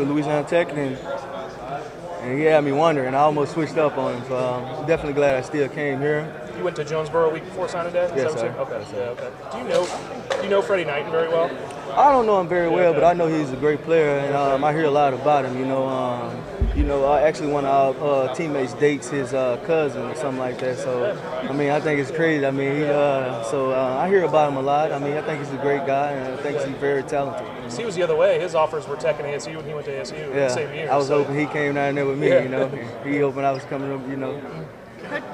Louisiana Tech, and he had me wondering. I almost switched up on him, so I'm definitely glad I still came here. You went to Jonesboro a week before signing day? Yes, sir. Okay. Yes, sir. Yeah, okay. Do you know Freddie Knighton very well? I don't know him very well, okay. but I know he's a great player, and I hear a lot about him. Actually one of our teammates dates his cousin or something like that. So, I mean, I think it's crazy. I mean, I hear about him a lot. I mean, I think he's a great guy, and I think he's very talented. He was the other way. His offers were Tech and ASU, and he went to ASU the same year. I was hoping he came down there with me. He hoping I was coming up.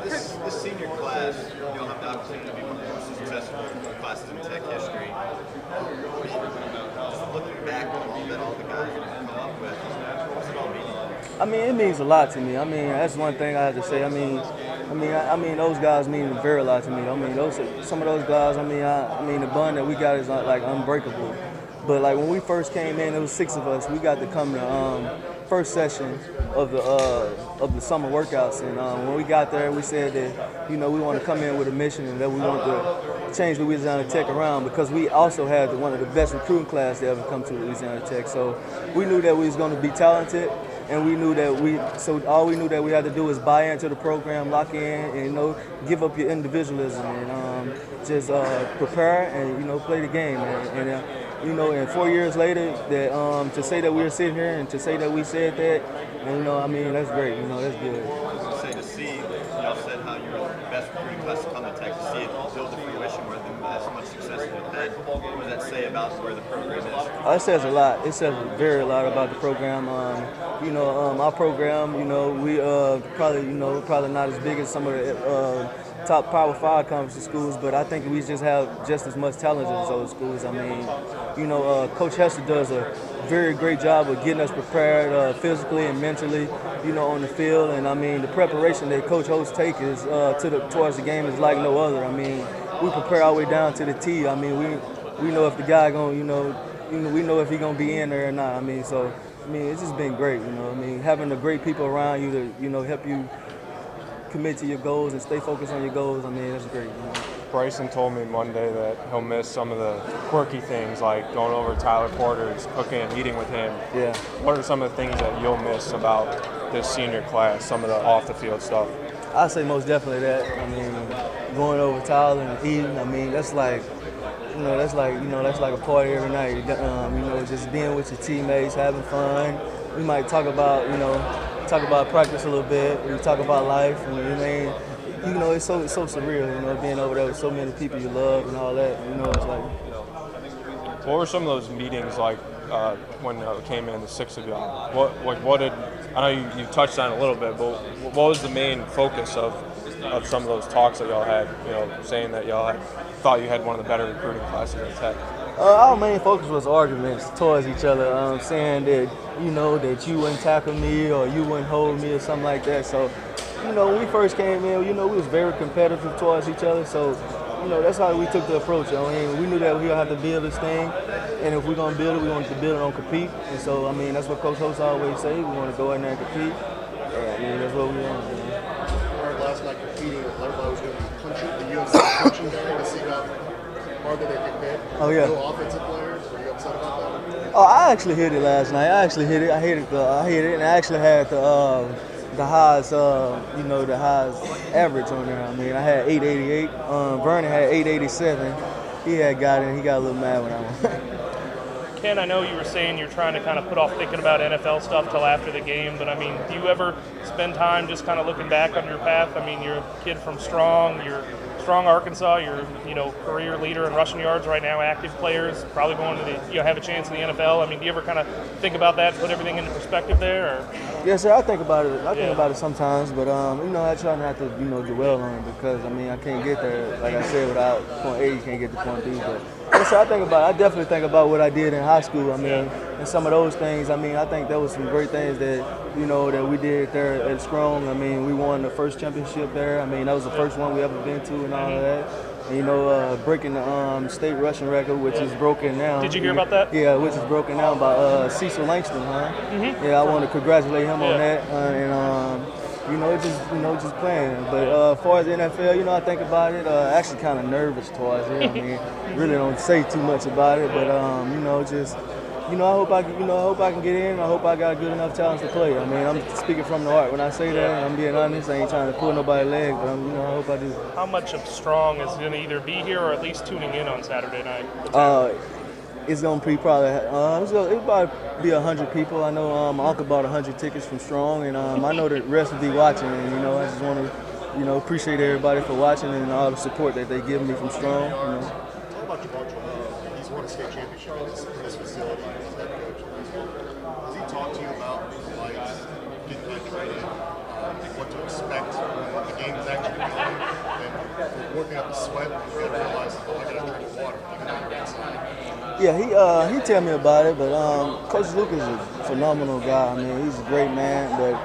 This senior class, you'll have the opportunity to be one of the most successful classes in Tech history. Just looking back on all the guys you've come up with, what's it all mean? I mean, it means a lot to me. I mean, that's one thing I have to say. I mean, those guys mean very a lot to me. I mean, some of those guys. I mean, the bond that we got is like unbreakable. But like when we first came in, it was 6 of us. We got to come to first session of the summer workouts, and when we got there, we said that we want to come in with a mission and that we want to change Louisiana Tech around, because we also had one of the best recruiting class to ever come to Louisiana Tech. So we knew that we was going to be talented, and we knew that all we knew that we had to do was buy into the program, lock in, and give up your individualism, and just prepare and play the game, and 4 years later, that to say that we were sitting here and to say that we said that, that's great. That's good. I was going to say, to see, y'all said how you were the best recruiting class to come to Tech, to see it build to fruition where as much success as it had. What does that say about where the program is? It says a lot. It says very a lot about the program. Our program, we probably not as big as some of the top Power 5 conference schools, but I think we just have just as much talent as those schools. I mean, Coach Hester does a very great job of getting us prepared physically and mentally, on the field. And I mean, the preparation that Coach Host takes is towards the game is like no other. I mean, we prepare our way down to the T. I mean, we know if the guy we know if he gonna be in there or not. I mean, it's just been great. Having the great people around you to help you commit to your goals and stay focused on your goals. I mean, that's great. Bryson told me Monday that he'll miss some of the quirky things like going over to Tyler Porter's, cooking and eating with him. Yeah. What are some of the things that you'll miss about this senior class, some of the off-the-field stuff? I say most definitely that. I mean, going over Tyler and eating, I mean, that's like a party every night. Just being with your teammates, having fun. We might talk about practice a little bit. We talk about life, and it's so surreal. Being over there with so many people you love and all that. It's like. What were some of those meetings like when it came in, the 6 of y'all? What did I know you touched on it a little bit, but what was the main focus of some of those talks that y'all had? Saying that y'all thought you had one of the better recruiting classes in Tech. Our main focus was arguments towards each other, saying that that you wouldn't tackle me or you wouldn't hold me or something like that. So, when we first came in, we was very competitive towards each other. So, that's how we took the approach. We knew that we had to build this thing, and if we're gonna build it, we wanted to build it on compete. And so, that's what Coach Host always say. We want to go in there and compete. And that's what we want. Heard last night competing, everybody was going to be punching the UFC punching bag to see how hard that they could hit. Oh yeah. No offensive players. Were you upset about that? Oh, I actually hit it last night. I hit it, and I actually had the highest, the highest average on there. I mean, I had 888. Vernon had 887. He had got it, and he got a little mad when I won. Ken, I know you were saying you're trying to kind of put off thinking about NFL stuff till after the game, but I mean, do you ever spend time just kind of looking back on your path? I mean, you're a kid from Strong Arkansas. You're career leader in rushing yards right now, active players, probably going to have a chance in the NFL. I mean, do you ever kind of think about that, put everything into perspective there? Or? Yes, sir. I think about it. I think about it sometimes, but I try not to dwell on it, because I can't get there. Like I said, without point A, you can't get to point B. But yes, sir, I definitely think about what I did in high school. And some of those things. I think there was some great things that that we did there at Strong. We won the first championship there. That was the first one we ever been to and all of that. And, breaking the state rushing record, which is broken now. Did you hear about that? Yeah, which is broken now by Cecil Langston, huh? Mm-hmm. Yeah, I want to congratulate him on that. Just playing. But as far as the NFL, I think about it. Actually, kind of nervous towards it. Really don't say too much about it, but just I hope I can get in. I hope I got good enough talents to play. I mean, I'm speaking from the heart when I say that. I'm being honest. I ain't trying to pull nobody's leg, but I hope I do. How much of Strong is going to either be here or at least tuning in on Saturday night? It's gonna be probably it'll probably be 100 people. I know my uncle bought 100 tickets from Strong, and I know the rest will be watching. And I just want to appreciate everybody for watching and all the support that they give me from Strong. Talk about Jamal. He's won a state championship in this facility as head coach. Has he talked to you about like getting that training, what to expect when the game is actually going, and working up the sweat? You got to realize, I got to drink water, even though you're inside. Yeah, he tell me about it, but Coach Luke is a phenomenal guy. I mean, he's a great man, but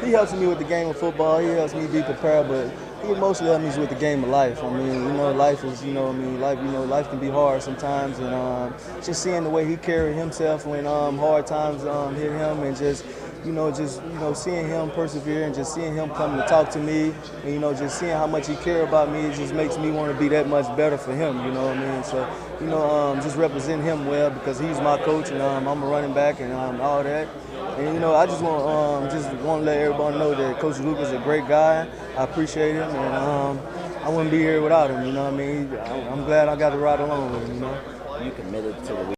he helps me with the game of football. He helps me be prepared, but he mostly helps me with the game of life. I mean, life is, life can be hard sometimes, and just seeing the way he carried himself when hard times hit him, and just seeing him persevere and just seeing him come to talk to me, and just seeing how much he cares about me, it just makes me want to be that much better for him. You know what I mean? So, just represent him well because he's my coach, and I'm a running back, and all that. And I just want to let everybody know that Coach Luke is a great guy. I appreciate him, and I wouldn't be here without him. You know what I mean? I'm glad I got to ride along with him. You committed to the